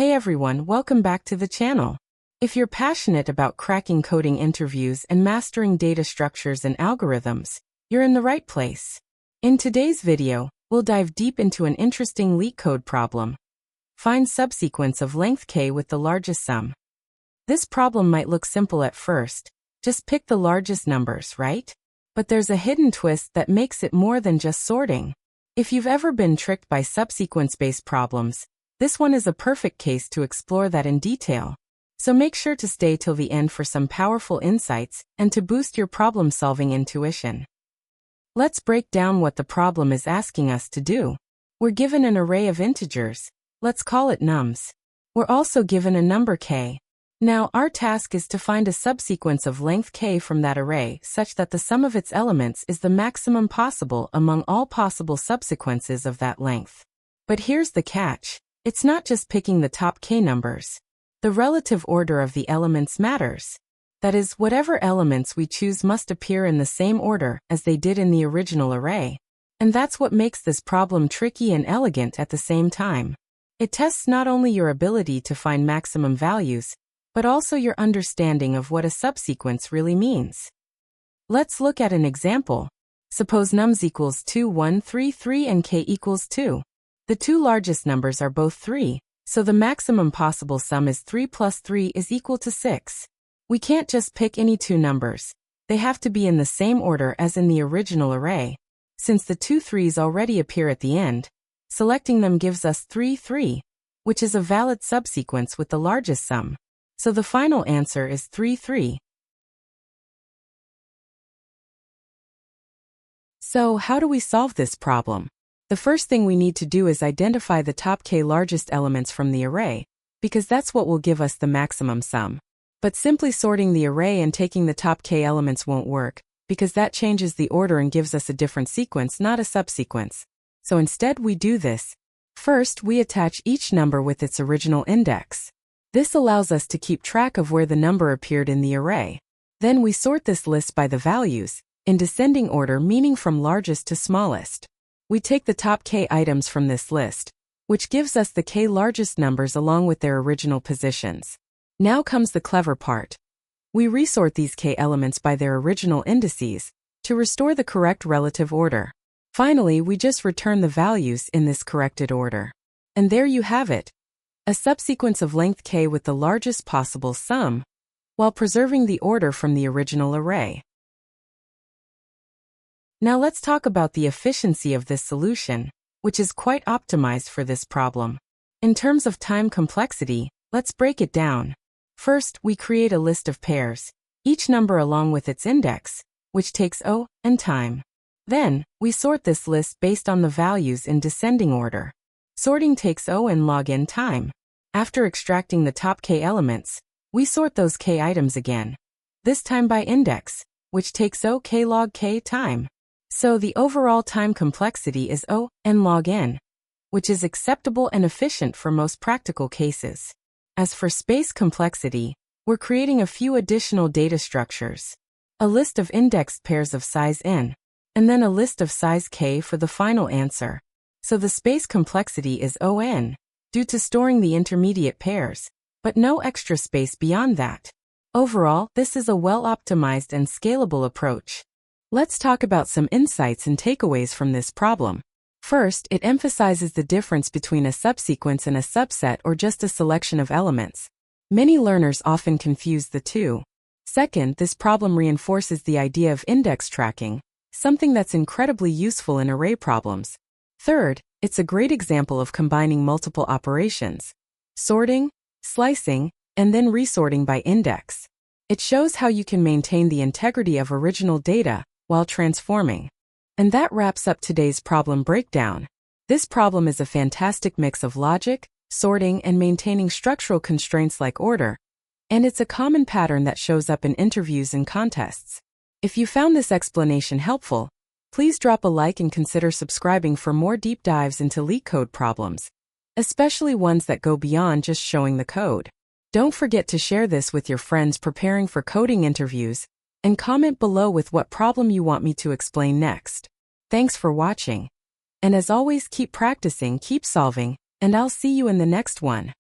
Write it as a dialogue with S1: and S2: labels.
S1: Hey everyone, welcome back to the channel. If you're passionate about cracking coding interviews and mastering data structures and algorithms, you're in the right place. In today's video, we'll dive deep into an interesting Leetcode problem. Find subsequence of length k with the largest sum. This problem might look simple at first. Just pick the largest numbers, right? But there's a hidden twist that makes it more than just sorting. If you've ever been tricked by subsequence-based problems, this one is a perfect case to explore that in detail. So make sure to stay till the end for some powerful insights and to boost your problem-solving intuition. Let's break down what the problem is asking us to do. We're given an array of integers. Let's call it nums. We're also given a number k. Now, our task is to find a subsequence of length k from that array such that the sum of its elements is the maximum possible among all possible subsequences of that length. But here's the catch. It's not just picking the top k numbers. The relative order of the elements matters. That is, whatever elements we choose must appear in the same order as they did in the original array. And that's what makes this problem tricky and elegant at the same time. It tests not only your ability to find maximum values, but also your understanding of what a subsequence really means. Let's look at an example. Suppose nums equals 2, 1, 3, 3 and k equals 2. The two largest numbers are both 3, so the maximum possible sum is 3 plus 3 is equal to 6. We can't just pick any two numbers. They have to be in the same order as in the original array. Since the two 3's already appear at the end, selecting them gives us 3, 3, which is a valid subsequence with the largest sum. So the final answer is 3, 3. So how do we solve this problem? The first thing we need to do is identify the top k largest elements from the array, because that's what will give us the maximum sum. But simply sorting the array and taking the top k elements won't work, because that changes the order and gives us a different sequence, not a subsequence. So instead we do this. First, we attach each number with its original index. This allows us to keep track of where the number appeared in the array. Then we sort this list by the values, in descending order, meaning from largest to smallest. We take the top k items from this list, which gives us the k largest numbers along with their original positions. Now comes the clever part. We resort these k elements by their original indices to restore the correct relative order. Finally, we just return the values in this corrected order. And there you have it. A subsequence of length k with the largest possible sum, while preserving the order from the original array. Now let's talk about the efficiency of this solution, which is quite optimized for this problem. In terms of time complexity, let's break it down. First, we create a list of pairs, each number along with its index, which takes O and time. Then, we sort this list based on the values in descending order. Sorting takes O and log n time. After extracting the top k elements, we sort those k items again, this time by index, which takes O k log k time. So the overall time complexity is O n log n, which is acceptable and efficient for most practical cases. As for space complexity, we're creating a few additional data structures. A list of indexed pairs of size n, and then a list of size k for the final answer. So the space complexity is O n, due to storing the intermediate pairs, but no extra space beyond that. Overall, this is a well-optimized and scalable approach. Let's talk about some insights and takeaways from this problem. First, it emphasizes the difference between a subsequence and a subset or just a selection of elements. Many learners often confuse the two. Second, this problem reinforces the idea of index tracking, something that's incredibly useful in array problems. Third, it's a great example of combining multiple operations: sorting, slicing, and then resorting by index. It shows how you can maintain the integrity of original data while transforming. And that wraps up today's problem breakdown. This problem is a fantastic mix of logic, sorting, and maintaining structural constraints like order, and it's a common pattern that shows up in interviews and contests. If you found this explanation helpful, please drop a like and consider subscribing for more deep dives into Leetcode problems, especially ones that go beyond just showing the code. Don't forget to share this with your friends preparing for coding interviews, and comment below with what problem you want me to explain next. Thanks for watching. And as always, keep practicing, keep solving, and I'll see you in the next one.